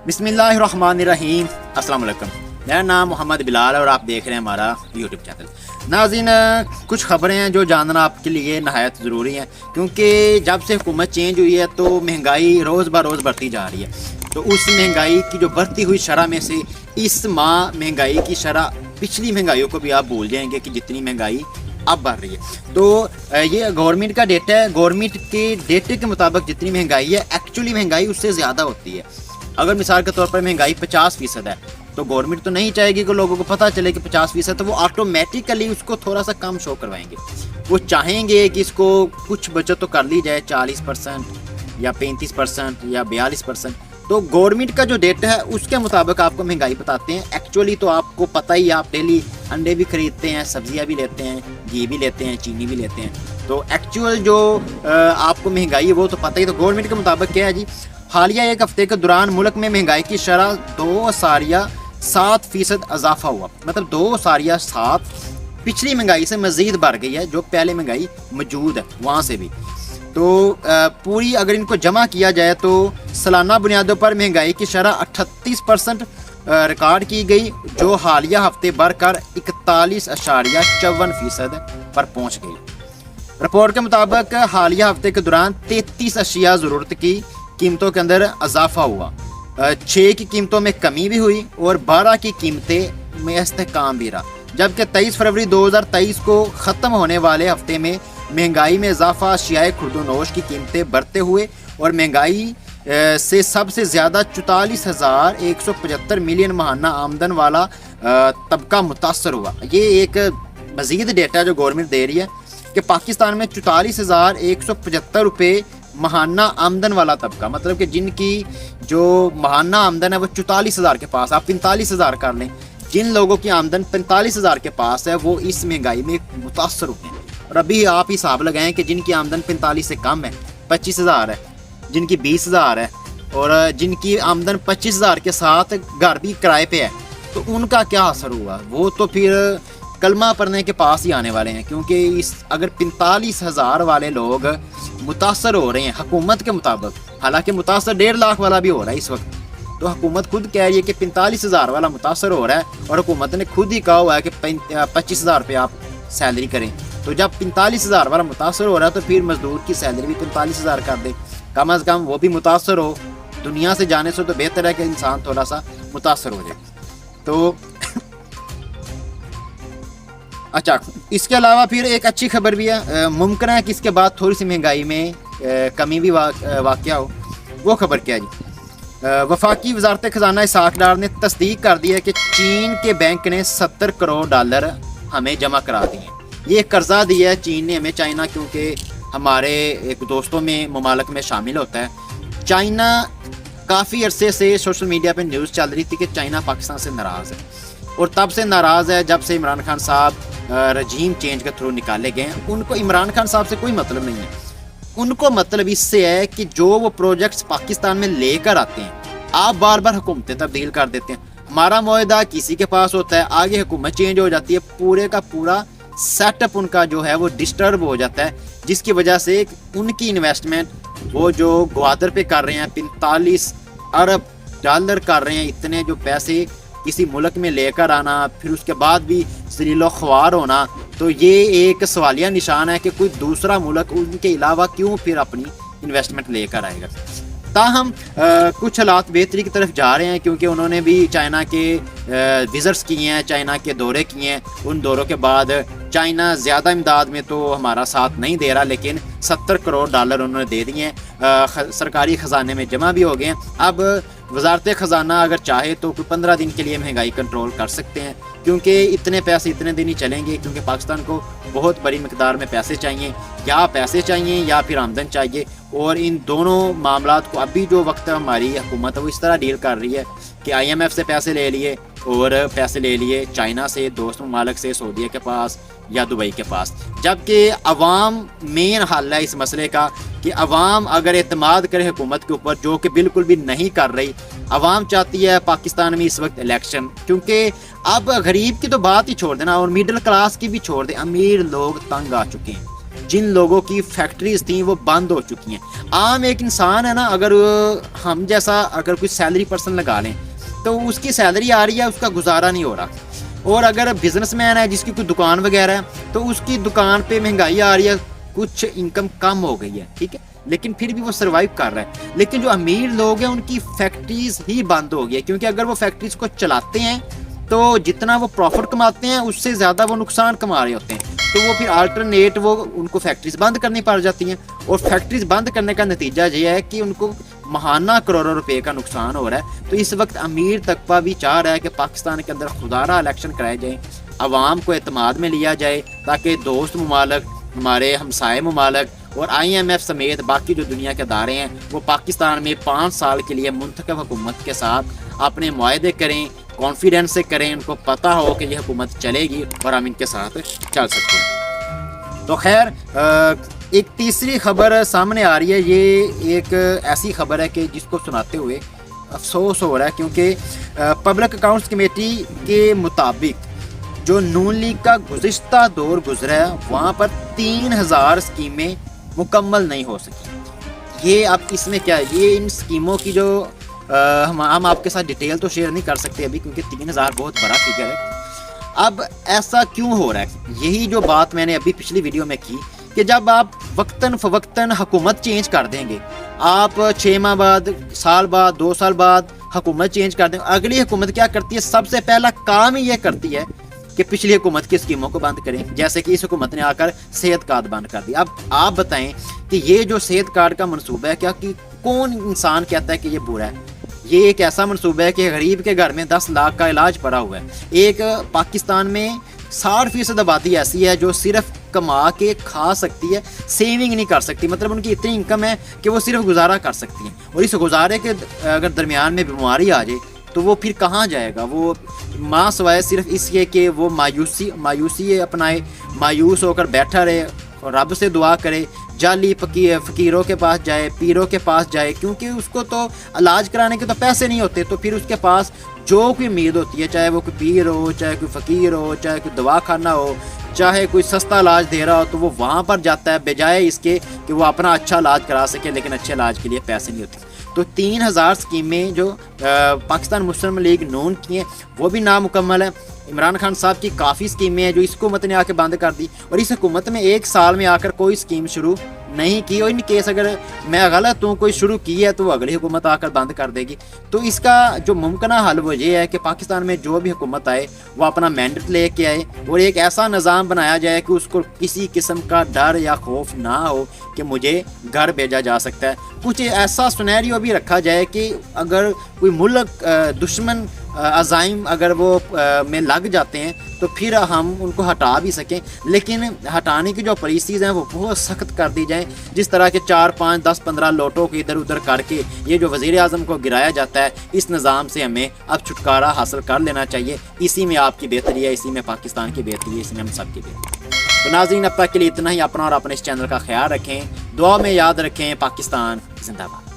बिस्मिल्लाहिर्रहमानिर्रहीम। अस्सलाम वालेकुम। मेरा नाम मोहम्मद बिलाल है और आप देख रहे हैं हमारा यूट्यूब चैनल। नाज़रीन, कुछ ख़बरें हैं जो जानना आपके लिए नहायत ज़रूरी हैं, क्योंकि जब से हुकूमत चेंज हुई है तो महंगाई रोज़ ब रोज़ बढ़ती जा रही है। तो उस महंगाई की जो बढ़ती हुई शरह में से इस माह महंगाई की शरह पिछली महंगाइयों को भी आप भूल जाएंगे कि जितनी महंगाई अब बढ़ रही है। तो ये गवर्नमेंट का डेटा है। गवर्नमेंट के डेटे के मुताबिक जितनी महंगाई है, एक्चुअली महंगाई उससे ज़्यादा होती है। अगर मिसाल के तौर पर महंगाई 50% है तो गवर्नमेंट तो नहीं चाहेगी कि लोगों को पता चले कि 50%, तो वो ऑटोमेटिकली उसको थोड़ा सा कम शो करवाएंगे। वो चाहेंगे कि इसको कुछ बचत तो कर ली जाए, 40% या 35% या 42%। तो गवर्नमेंट का जो डेटा है उसके मुताबिक आपको महंगाई बताते हैं। एक्चुअली तो आपको पता ही, आप डेली अंडे भी खरीदते हैं, सब्जियां भी लेते हैं, घी भी लेते हैं, चीनी भी लेते हैं। तो एक्चुअल जो आपको महंगाई है वो तो पता ही। तो गवर्नमेंट के मुताबिक क्या है जी, हालिया एक हफ्ते के दौरान मुल्क में महंगाई की शरह 2.7% इजाफा हुआ। मतलब 2.7 पिछली महंगाई से मज़ीद बढ़ गई है, जो पहले महंगाई मौजूद है वहाँ से भी। तो पूरी अगर इनको जमा किया जाए तो सालाना बुनियादों पर महंगाई की शरह 38% रिकॉर्ड की गई, जो हालिया हफ्ते बढ़कर 41.54% पर पहुँच गई। रिपोर्ट के मुताबिक हालिया हफ्ते के दौरान 33 अशिया ज़रूरत की कीमतों के अंदर इजाफा हुआ, 6 की कीमतों में कमी भी हुई और 12 की कीमतें में इस्तेहकाम भी रहा। जबकि 23 फरवरी 2023 को ख़त्म होने वाले हफ्ते में महंगाई में इजाफा अशियाए खुर्दोनोश की कीमतें बढ़ते हुए और महंगाई से सबसे ज़्यादा 44,175 मिलियन माहाना आमदन वाला तबका मुतासर हुआ। ये एक मज़ीद डेटा जो गवर्नमेंट दे रही है कि पाकिस्तान में 44,175 रुपये माहाना आमदन वाला तबका, मतलब कि जिनकी जो माहाना आमदन है वो 44,000 के पास, आप 45,000 कर लें, जिन लोगों की आमदन 45,000 के पास है वो इस महंगाई में मुतासर हुए हैं। और अभी आप हिसाब लगाएं कि जिनकी आमदन 45 से कम है, 25,000 है, जिनकी 20,000 है और जिनकी आमदन 25,000 के साथ घर भी किराए पे है, तो उनका क्या असर हुआ। वो तो फिर कलमा पढ़ने के पास ही आने वाले हैं, क्योंकि इस अगर 45,000 वाले लोग मुतासर हो रहे हैं हुकूमत के मुताबिक, हालांकि मुतासर 1.5 लाख वाला भी हो रहा है इस वक्त, तो हुकूमत खुद कह रही है कि 45,000 वाला मुतासर हो रहा है और हुकूमत ने खुद ही कहा हुआ है कि 25,000 रुपये आप सैलरी करें। तो जब 45,000 वाला मुतासर हो रहा है तो फिर मजदूर की सैलरी भी 45,000 कर दे, कम अज़ कम वो भी मुतासर हो। दुनिया से जाने से तो बेहतर है कि इंसान थोड़ा सा मुतासर हो जाए। तो अच्छा, इसके अलावा फिर एक अच्छी खबर भी है। मुमकिन है कि इसके बाद थोड़ी सी महंगाई में कमी भी वाक़या हो। वो खबर क्या है जी, वफाकी वजारत ख़जाना इसहाक डार ने तस्दीक कर दी है कि चीन के बैंक ने $70 करोड़ हमें जमा करा दिए। ये कर्जा दिया है चीन ने हमें, चाइना, क्योंकि हमारे एक दोस्तों में ममालिक में शामिल होता है। चाइना काफ़ी अरसे से सोशल मीडिया पर न्यूज़ चल रही थी कि चाइना पाकिस्तान से नाराज़ है, और तब से नाराज़ है जब से इमरान खान साहब रजीम चेंज के थ्रू निकाले गए हैं। उनको इमरान खान साहब से कोई मतलब नहीं है, उनको मतलब इससे है कि जो वो प्रोजेक्ट्स पाकिस्तान में लेकर आते हैं, आप बार बार हुकूमतें तब्दील कर देते हैं। हमारा मुआहदा किसी के पास होता है, आगे हुकूमत चेंज हो जाती है, पूरे का पूरा सेटअप उनका जो है वो डिस्टर्ब हो जाता है, जिसकी वजह से उनकी इन्वेस्टमेंट वो जो ग्वादर पे कर रहे हैं, 45 अरब डॉलर कर रहे हैं, इतने जो पैसे किसी मुल्क में लेकर आना, फिर उसके बाद भी ज़लीलो ख्वार होना, तो ये एक सवालिया निशान है कि कोई दूसरा मुल्क उनके अलावा क्यों फिर अपनी इन्वेस्टमेंट लेकर आएगा। ताहम कुछ हालात बेहतरी की तरफ जा रहे हैं, क्योंकि उन्होंने भी चाइना के विज़िट्स किए हैं, चाइना के दौरे किए हैं। उन दौरों के बाद चाइना ज़्यादा इमदाद में तो हमारा साथ नहीं दे रहा, लेकिन $70 करोड़ उन्होंने दे दिए हैं, सरकारी ख़जाने में जमा भी हो गए हैं। अब वजारत ख़जाना अगर चाहे तो कोई 15 दिन के लिए महंगाई कंट्रोल कर सकते हैं, क्योंकि इतने पैसे इतने दिन ही चलेंगे, क्योंकि पाकिस्तान को बहुत बड़ी मिकदार में पैसे चाहिए, या पैसे चाहिए या फिर आमदन चाहिए। और इन दोनों मामलात को अभी जो वक्त हमारी हुकूमत है वो इस तरह डील कर रही है कि IMF से पैसे ले लिए और पैसे ले लिए चाइना से, दोस्त ममालिक से, सऊदीया के पास या दुबई के पास। जबकि अवाम मेन हल है इस मसले का कि अवाम अगर एतमाद करे हुकूमत के ऊपर, जो कि बिल्कुल भी नहीं कर रही। अवाम चाहती है पाकिस्तान में इस वक्त इलेक्शन, क्योंकि अब गरीब की तो बात ही छोड़ देना और मिडिल क्लास की भी छोड़ दें, अमीर लोग तंग आ चुके हैं। جن لوگوں کی فیکٹریز تھیں وہ بند ہو چکی ہیں. عام ایک انسان ہے نا, اگر ہم جیسا اگر کوئی سیلری پرسن لگا لیں تو اس کی سیلری آ رہی ہے, اس کا گزارا نہیں ہو رہا. اور اگر بزنس مین ہے جس کی کوئی دکان وغیرہ ہے تو اس کی دکان پہ مہنگائی آ رہی ہے, کچھ انکم کم ہو گئی ہے, ٹھیک ہے, لیکن پھر بھی وہ سروائیو کر رہا ہے. لیکن جو امیر لوگ ہیں ان کی فیکٹریز ہی بند ہو گئی ہے, کیونکہ اگر وہ فیکٹریز کو چلاتے ہیں تو جتنا وہ پروفٹ کماتے ہیں اس سے زیادہ وہ نقصان کما رہے ہوتے ہیں. تو وہ پھر آلٹرنیٹ وہ ان کو فیکٹریز بند کرنی پڑ جاتی ہیں, اور فیکٹریز بند کرنے کا نتیجہ یہ ہے کہ ان کو ماہانہ کروڑوں روپے کا نقصان ہو رہا ہے. تو اس وقت امیر طبقہ بھی چاہ رہا ہے کہ پاکستان کے اندر خدارہ الیکشن کرائے جائیں, عوام کو اعتماد میں لیا جائے, تاکہ دوست ممالک, ہمارے ہمسائے ممالک اور IMF سمیت باقی جو دنیا کے ادارے ہیں وہ پاکستان میں 5 سال کے لیے منتخب حکومت کے ساتھ اپنے معاہدے کریں, کانفیڈنس سے کریں, ان کو پتہ ہو کہ یہ حکومت چلے گی اور ہم ان کے ساتھ چل سکتے ہیں. تو خیر, ایک تیسری خبر سامنے آ رہی ہے. یہ ایک ایسی خبر ہے کہ جس کو سناتے ہوئے افسوس ہو رہا ہے, کیونکہ پبلک اکاؤنٹس کمیٹی کے مطابق جو نون لیگ کا گزشتہ دور گزرا ہے وہاں پر 3000 اسکیمیں مکمل نہیں ہو سکی. یہ اب اس میں کیا ہے, یہ ان اسکیموں کی جو ہم آپ کے ساتھ ڈیٹیل تو شیئر نہیں کر سکتے ابھی, کیونکہ 3000 بہت بڑا فگر ہے. اب ایسا کیوں ہو رہا ہے, یہی جو بات میں نے ابھی پچھلی ویڈیو میں کی کہ جب آپ وقتاً فوقتاً حکومت چینج کر دیں گے, آپ 6 ماہ بعد, سال بعد, 2 سال بعد حکومت چینج کر دیں, اگلی حکومت کیا کرتی ہے, سب سے پہلا کام ہی یہ کرتی ہے کہ پچھلی حکومت کی اسکیموں کو بند کریں. جیسے کہ اس حکومت نے آ کر صحت کارڈ بند کر دیا. اب آپ بتائیں کہ یہ جو صحت کارڈ کا منصوبہ ہے, کیا کہ کون انسان کہتا ہے کہ یہ برا ہے؟ یہ ایک ایسا منصوبہ ہے کہ غریب کے گھر میں 10 لاکھ کا علاج پڑا ہوا ہے. ایک پاکستان میں 60% آبادی ایسی ہے جو صرف کما کے کھا سکتی ہے, سیونگ نہیں کر سکتی. مطلب ان کی اتنی انکم ہے کہ وہ صرف گزارا کر سکتی ہیں, اور اس گزارے کے اگر درمیان میں بیماری آ جائے تو وہ پھر کہاں جائے گا؟ وہ ماں سوائے صرف اس لیے کہ وہ مایوسی اپنائے, مایوس ہو کر بیٹھا رہے, رب سے دعا کرے, جعلی فقیروں کے پاس جائے, پیروں کے پاس جائے, کیونکہ اس کو تو علاج کرانے کے تو پیسے نہیں ہوتے. تو پھر اس کے پاس جو کوئی امید ہوتی ہے, چاہے وہ کوئی پیر ہو, چاہے کوئی فقیر ہو, چاہے کوئی دوا خانہ ہو, چاہے کوئی سستا علاج دے رہا ہو, تو وہ وہاں پر جاتا ہے بجائے اس کے کہ وہ اپنا اچھا علاج کرا سکے, لیکن اچھے علاج کے لیے پیسے نہیں ہوتے. تو 3000 اسکیمیں جو پاکستان مسلم لیگ نون کی ہیں وہ بھی نامکمل ہیں. عمران خان صاحب کی کافی اسکیمیں ہیں جو اس حکومت نے آ کے بند کر دی, اور اس حکومت میں 1 سال میں آ کر کوئی اسکیم شروع نہیں کی. اور ان کیس اگر میں غلط ہوں, کوئی شروع کی ہے تو وہ اگلی حکومت آ کر بند کر دے گی. تو اس کا جو ممکنہ حل وہ یہ ہے کہ پاکستان میں جو بھی حکومت آئے وہ اپنا مینڈیٹ لے کے آئے, اور ایک ایسا نظام بنایا جائے کہ اس کو کسی قسم کا ڈر یا خوف نہ ہو کہ مجھے گھر بھیجا جا سکتا ہے. کچھ ایسا سنیریو بھی رکھا جائے کہ اگر کوئی ملک دشمن عزائم اگر وہ میں لگ جاتے ہیں تو پھر ہم ان کو ہٹا بھی سکیں, لیکن ہٹانے کی جو پالیسیز ہیں وہ بہت سخت کر دی جائیں. جس طرح کے 4 5 10 15 لوٹوں کو ادھر ادھر کر کے یہ جو وزیر اعظم کو گرایا جاتا ہے, اس نظام سے ہمیں اب چھٹکارا حاصل کر لینا چاہیے. اسی میں آپ کی بہتری ہے, اسی میں پاکستان کی بہتری ہے, اسی میں ہم سب کی بہتری ہے. تو ناظرین, اب تک کے لیے اتنا ہی. اپنا اور اپنے اس چینل کا خیال رکھیں, دعا میں یاد رکھیں. پاکستان زندہ باد.